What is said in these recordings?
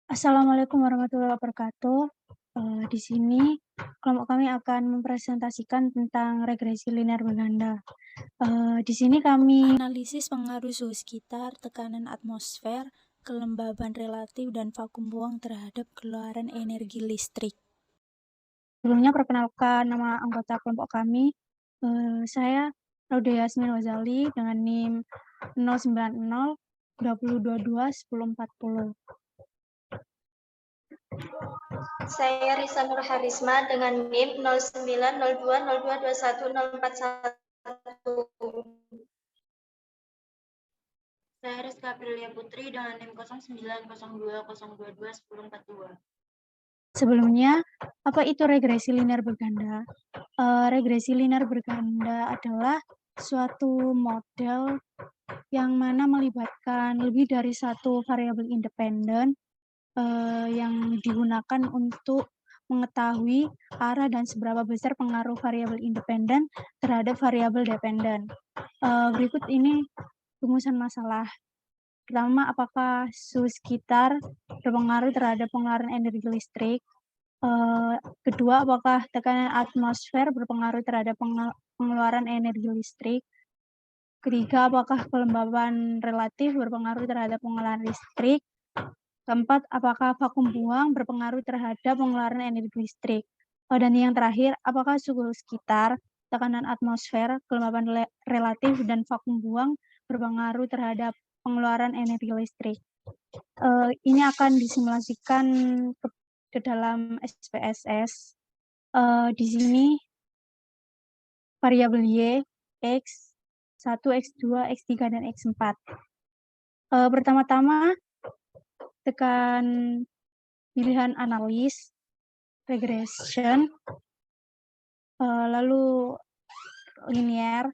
Assalamualaikum warahmatullahi wabarakatuh. Di sini kelompok kami akan mempresentasikan tentang regresi linear berganda. Di sini kami analisis pengaruh suhu sekitar, tekanan atmosfer, kelembaban relatif, dan vakum buang terhadap keluaran energi listrik. Sebelumnya perkenalkan nama anggota kelompok kami. Saya Rauda Yasmin Wazali dengan NIM 090 2022 1040. Saya Risa Nur Harisma dengan NIM 0902022104. Saya Rizka Aprilia Putri dengan NIM 0902022142. Sebelumnya, apa itu regresi linear berganda? Regresi linear berganda adalah suatu model yang mana melibatkan lebih dari satu variabel independen yang digunakan untuk mengetahui arah dan seberapa besar pengaruh variabel independen terhadap variabel dependen. Berikut ini rumusan masalah. Pertama, apakah suhu sekitar berpengaruh terhadap pengeluaran energi listrik? Kedua, apakah tekanan atmosfer berpengaruh terhadap pengeluaran energi listrik? Ketiga, apakah kelembaban relatif berpengaruh terhadap pengeluaran listrik? Keempat, apakah vakum buang berpengaruh terhadap pengeluaran energi listrik? Dan yang terakhir, apakah suhu sekitar, tekanan atmosfer, kelembaban relatif, dan vakum buang berpengaruh terhadap pengeluaran energi listrik? Ini akan disimulasikan ke dalam SPSS. Di sini variabel Y, X1, X2, X3, dan X4. Pertama-tama, tekan pilihan analis, regression, lalu linear.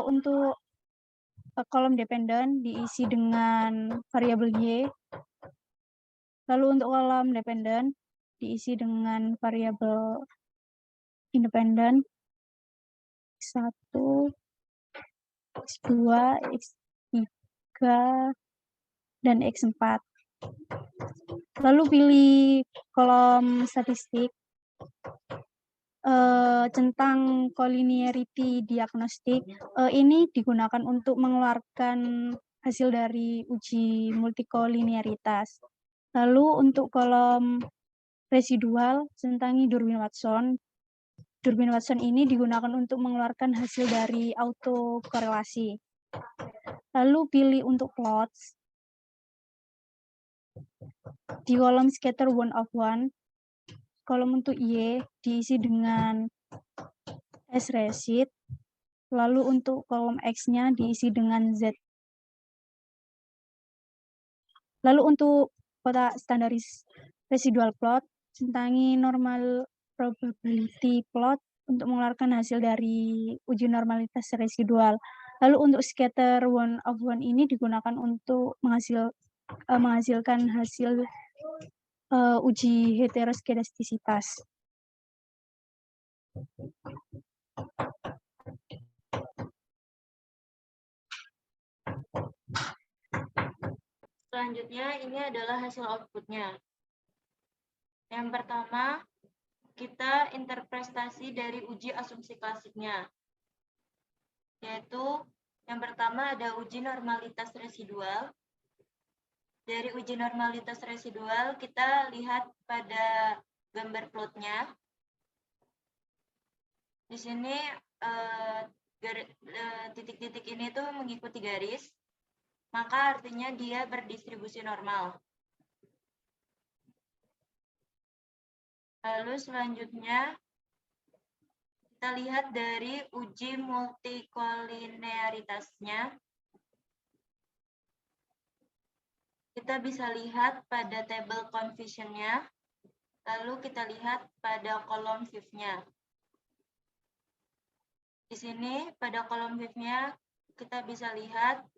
Untuk kolom dependen diisi dengan variabel Y, lalu untuk kolom dependen diisi dengan variabel independen X1, X2, X3, dan X4. Lalu pilih kolom statistik. Tentang collinearity diagnostik, ini digunakan untuk mengeluarkan hasil dari uji multikolinearitas. Lalu untuk kolom residual, centangi Durbin-Watson. Durbin-Watson ini digunakan untuk mengeluarkan hasil dari autokorelasi. Lalu pilih untuk plots. Di kolom scatter 1/1, kolom untuk Y diisi dengan S-resid, lalu untuk kolom X-nya diisi dengan Z. Lalu untuk kotak standaris residual plot, centangi normal probability plot untuk mengeluarkan hasil dari uji normalitas residual. Lalu untuk scatter 1/1 ini digunakan untuk menghasilkan hasil uji heteroskedastisitas. Selanjutnya, ini adalah hasil outputnya. Yang pertama, kita interpretasi dari uji asumsi klasiknya. Yaitu, yang pertama ada uji normalitas residual. Dari uji normalitas residual, kita lihat pada gambar plotnya. Di sini titik-titik ini tuh mengikuti garis, maka artinya dia berdistribusi normal. Lalu selanjutnya kita lihat dari uji multikolinearitasnya. Kita bisa lihat pada tabel confusion-nya, lalu kita lihat pada kolom fifth-nya. Di sini pada kolom fifth-nya kita bisa lihat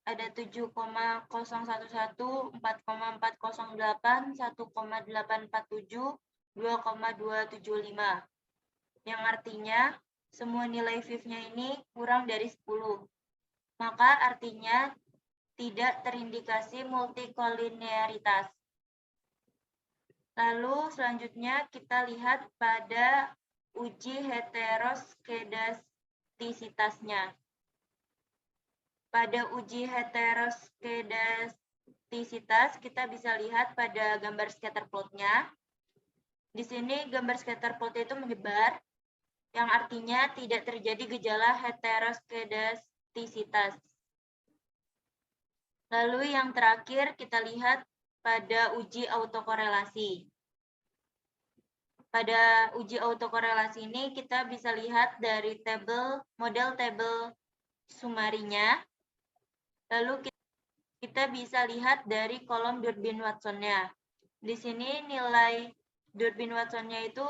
ada 7,011, 4,408, 1,847, 2,275. Yang artinya semua nilai fifth-nya ini kurang dari 10. Maka artinya tidak terindikasi multikolinearitas. Lalu selanjutnya kita lihat pada uji heteroskedastisitasnya. Pada uji heteroskedastisitas kita bisa lihat pada gambar scatter plot-nya. Di sini gambar scatter plot itu menyebar, yang artinya tidak terjadi gejala heteroskedastisitas. Lalu yang terakhir kita lihat pada uji autokorelasi. Pada uji autokorelasi ini kita bisa lihat dari model tabel sumarinya. Lalu kita bisa lihat dari kolom Durbin-Watson-nya. Di sini nilai Durbin-Watson-nya itu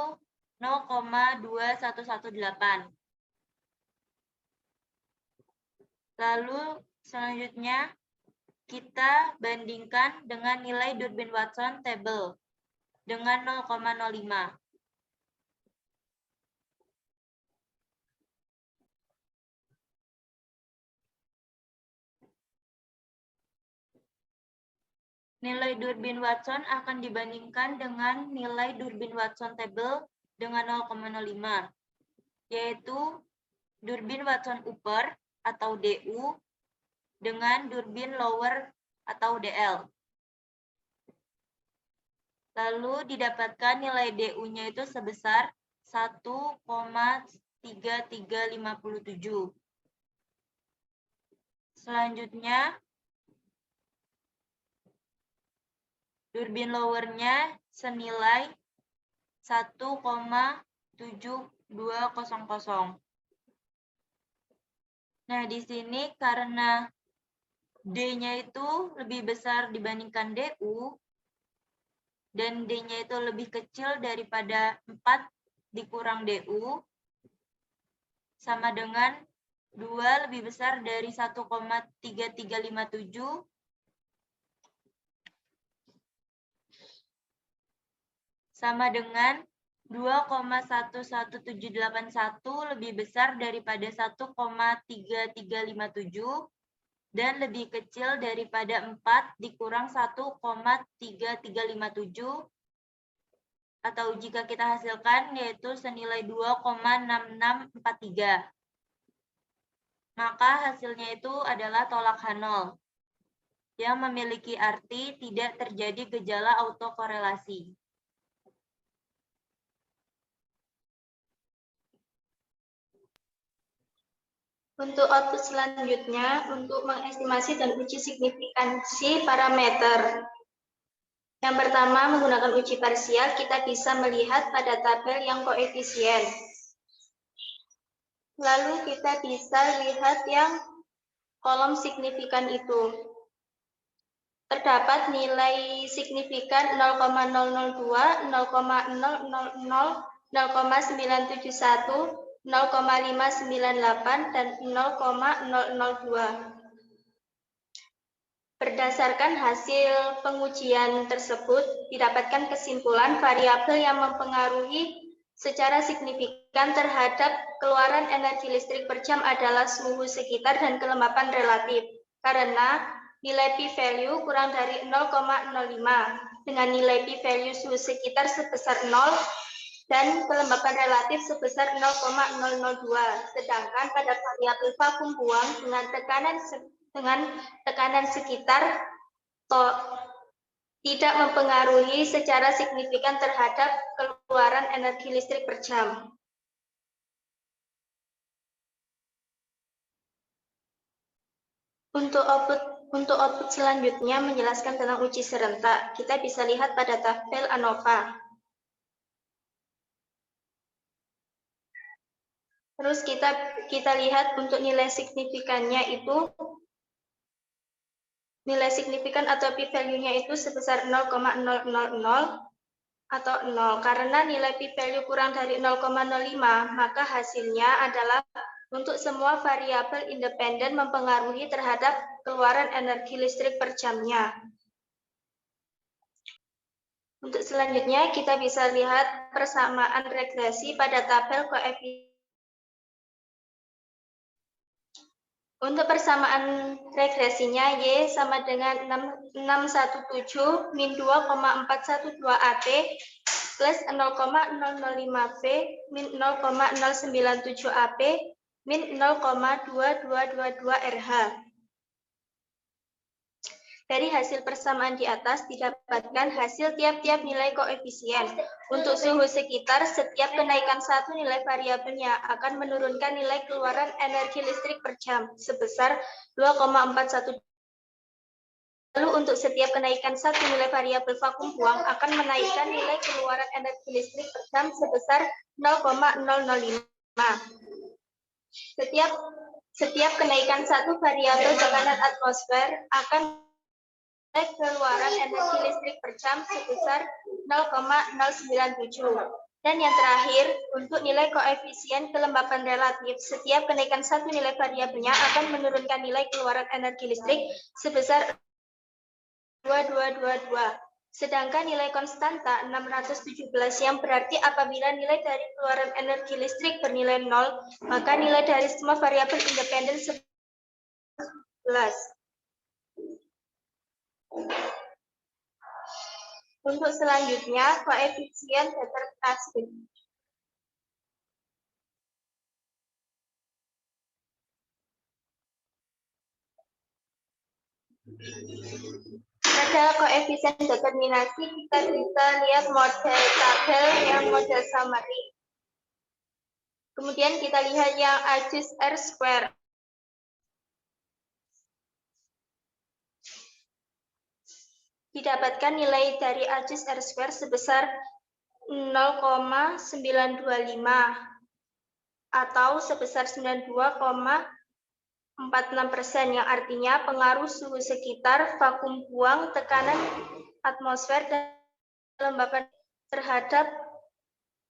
0,2118. Lalu selanjutnya kita bandingkan dengan nilai Durbin-Watson table dengan 0,05. Nilai Durbin-Watson akan dibandingkan dengan nilai Durbin-Watson table dengan 0,05, yaitu Durbin-Watson upper atau DU dengan Durbin lower atau DL. Lalu didapatkan nilai DU-nya itu sebesar 1,3357. Selanjutnya, Durbin lower-nya senilai 1,7200. Nah, di sini karena D-nya itu lebih besar dibandingkan DU, dan D-nya itu lebih kecil daripada 4 dikurang DU, sama dengan 2 lebih besar dari 1,3357, sama dengan 2,11781 lebih besar daripada 1,3357, dan lebih kecil daripada 4 dikurang 1,3357, atau jika kita hasilkan yaitu senilai 2,6643. Maka hasilnya itu adalah tolak H0 yang memiliki arti tidak terjadi gejala autokorelasi. Untuk output selanjutnya, untuk mengestimasi dan uji signifikansi parameter. Yang pertama, menggunakan uji parsial, kita bisa melihat pada tabel yang koefisien. Lalu kita bisa lihat yang kolom signifikan itu. Terdapat nilai signifikan 0,002, 0,000, 0,971, 0,598, dan 0,002. Berdasarkan hasil pengujian tersebut, didapatkan kesimpulan variabel yang mempengaruhi secara signifikan terhadap keluaran energi listrik per jam adalah suhu sekitar dan kelembapan relatif. Karena nilai p-value kurang dari 0,05 dengan nilai p-value suhu sekitar sebesar 0 dan kelembapan relatif sebesar 0,002. Sedangkan pada variabel vakum buang dengan tekanan sekitar tidak mempengaruhi secara signifikan terhadap keluaran energi listrik per jam. Untuk output selanjutnya menjelaskan tentang uji serentak. Kita bisa lihat pada tabel ANOVA. Terus kita lihat untuk nilai signifikannya itu, nilai signifikan atau p-value-nya itu sebesar 0,000 atau 0. Karena nilai p-value kurang dari 0,05, maka hasilnya adalah untuk semua variabel independen mempengaruhi terhadap keluaran energi listrik per jamnya. Untuk selanjutnya kita bisa lihat persamaan regresi pada tabel koefisien. Untuk persamaan regresinya, Y sama dengan 617 min 2,412 AP plus 0,005V min 0,097 AP min 0,2222 RH. Dari hasil persamaan di atas didapatkan hasil tiap-tiap nilai koefisien. Untuk suhu sekitar, setiap kenaikan satu nilai variabelnya akan menurunkan nilai keluaran energi listrik per jam sebesar 2,41. Lalu untuk setiap kenaikan satu nilai variabel vakum buang akan menaikkan nilai keluaran energi listrik per jam sebesar 0,005. Setiap kenaikan satu variabel tekanan atmosfer akan nilai keluaran energi listrik per jam sebesar 0,097. Dan yang terakhir, untuk nilai koefisien kelembapan relatif, setiap kenaikan satu nilai variabelnya akan menurunkan nilai keluaran energi listrik sebesar 2222. Sedangkan nilai konstanta 617 yang berarti apabila nilai dari keluaran energi listrik bernilai 0, maka nilai dari semua variabel independen 11. Untuk selanjutnya, koefisien determinasi. Pada koefisien determinasi, kita bisa lihat model tabel yang model summary. Kemudian kita lihat yang adjust R square. Didapatkan nilai dari adjust R square sebesar 0,925 atau sebesar 92,46%, yang artinya pengaruh suhu sekitar, vakum buang, tekanan atmosfer, dan kelembapan terhadap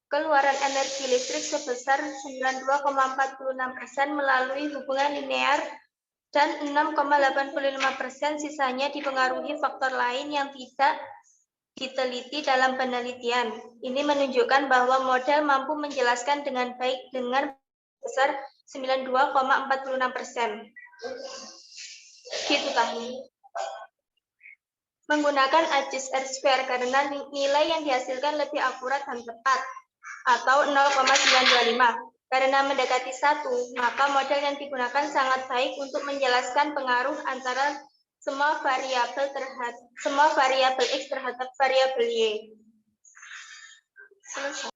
keluaran energi listrik sebesar 92,46% melalui hubungan linear dan 6,85% sisanya dipengaruhi faktor lain yang tidak diteliti dalam penelitian. Ini menunjukkan bahwa model mampu menjelaskan dengan baik dengan besar 92,46%. Gitu kan. Menggunakan adjust R square karena nilai yang dihasilkan lebih akurat dan tepat, atau 0,925. Karena mendekati 1, maka model yang digunakan sangat baik untuk menjelaskan pengaruh antara semua variabel X terhadap variabel Y. Selesai.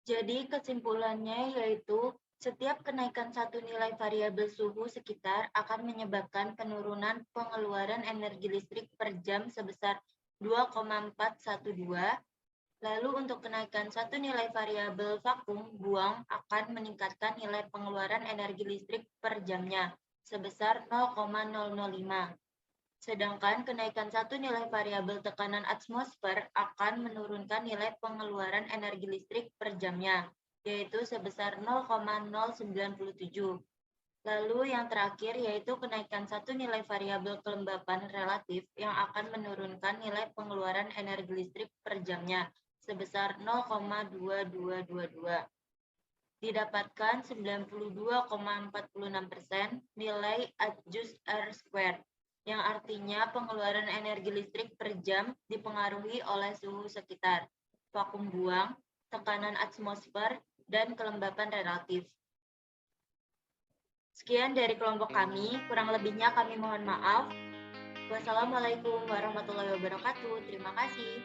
Jadi kesimpulannya yaitu setiap kenaikan satu nilai variabel suhu sekitar akan menyebabkan penurunan pengeluaran energi listrik per jam sebesar 2,412. Lalu untuk kenaikan satu nilai variabel vakum buang akan meningkatkan nilai pengeluaran energi listrik per jamnya sebesar 0,005. Sedangkan kenaikan satu nilai variabel tekanan atmosfer akan menurunkan nilai pengeluaran energi listrik per jamnya, yaitu sebesar 0,097. Lalu yang terakhir yaitu kenaikan satu nilai variabel kelembapan relatif yang akan menurunkan nilai pengeluaran energi listrik per jamnya sebesar 0,2222. Didapatkan 92,46% nilai adjust R square, yang artinya pengeluaran energi listrik per jam dipengaruhi oleh suhu sekitar, vakum buang, tekanan atmosfer, dan kelembapan relatif. Sekian dari kelompok kami, kurang lebihnya kami mohon maaf. Wassalamualaikum warahmatullahi wabarakatuh. Terima kasih.